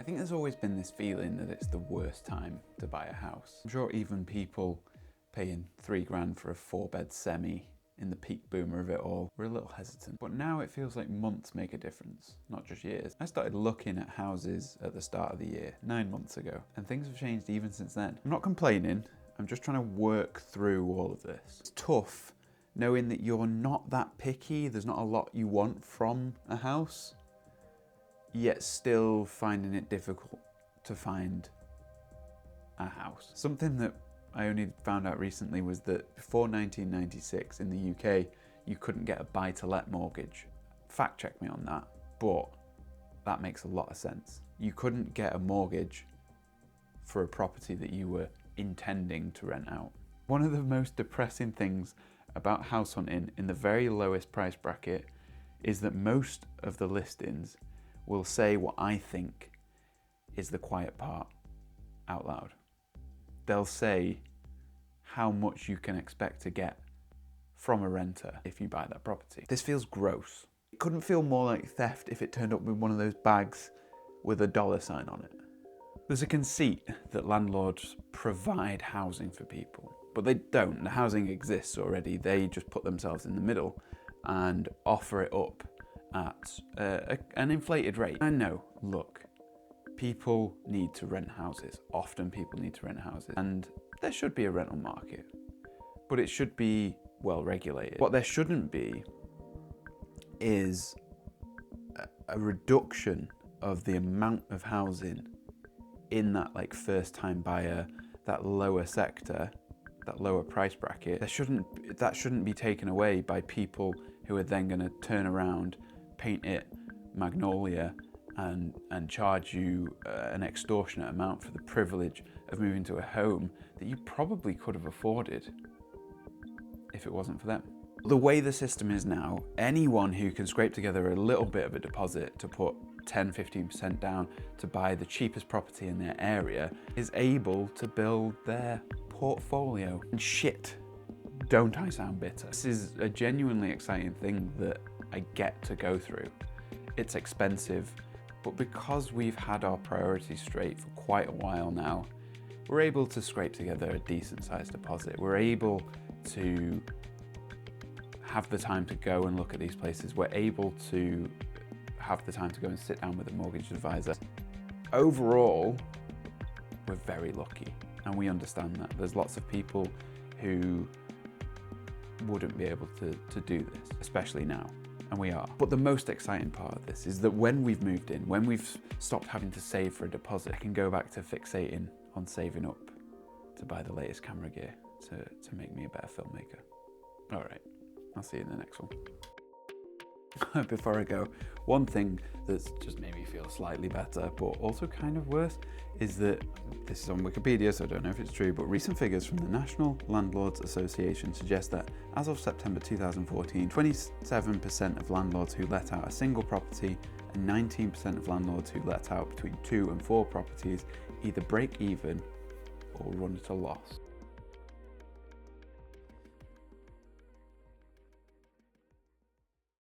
I think there's always been this feeling that it's the worst time to buy a house. I'm sure even people paying £3 for a 4-bed semi in the peak boomer of it all were a little hesitant. But now it feels like months make a difference, not just years. I started looking at houses at the start of the year, 9 months ago, and things have changed even since then. I'm not complaining, I'm just trying to work through all of this. It's tough knowing that you're not that picky, there's not a lot you want from a house, yet still finding it difficult to find a house. Something that I only found out recently was that before 1996 in the UK, you couldn't get a buy-to-let mortgage. Fact check me on that, but that makes a lot of sense. You couldn't get a mortgage for a property that you were intending to rent out. One of the most depressing things about house hunting in the very lowest price bracket is that most of the listings will say what I think is the quiet part out loud. They'll say how much you can expect to get from a renter if you buy that property. This feels gross. It couldn't feel more like theft if it turned up with one of those bags with a $sign on it. There's a conceit that landlords provide housing for people, but they don't. The housing exists already. They just put themselves in the middle and offer it up at an inflated rate. I know, look, people need to rent houses. Often people need to rent houses, and there should be a rental market, but it should be well regulated. What there shouldn't be is a reduction of the amount of housing in that like first time buyer, that lower sector, that lower price bracket. That shouldn't be taken away by people who are then going to turn around, paint it magnolia, and charge you an extortionate amount for the privilege of moving to a home that you probably could have afforded if it wasn't for them. The way the system is now, anyone who can scrape together a little bit of a deposit to put 10-15% down to buy the cheapest property in their area is able to build their portfolio. And shit, don't I sound bitter? This is a genuinely exciting thing that I get to go through. It's expensive, but because we've had our priorities straight for quite a while now, we're able to scrape together a decent sized deposit. We're able to have the time to go and look at these places. We're able to have the time to go and sit down with a mortgage advisor. Overall, we're very lucky, and we understand that. There's lots of people who wouldn't be able to do this, especially now, and we are. But the most exciting part of this is that when we've moved in, when we've stopped having to save for a deposit, I can go back to fixating on saving up to buy the latest camera gear to make me a better filmmaker. All right, I'll see you in the next one. Before I go, one thing that's just made me feel slightly better, but also kind of worse, is that this is on Wikipedia, so I don't know if it's true, but recent figures from the National Landlords Association suggest that as of September 2014, 27% of landlords who let out a single property and 19% of landlords who let out between 2 and 4 properties either break even or run at a loss.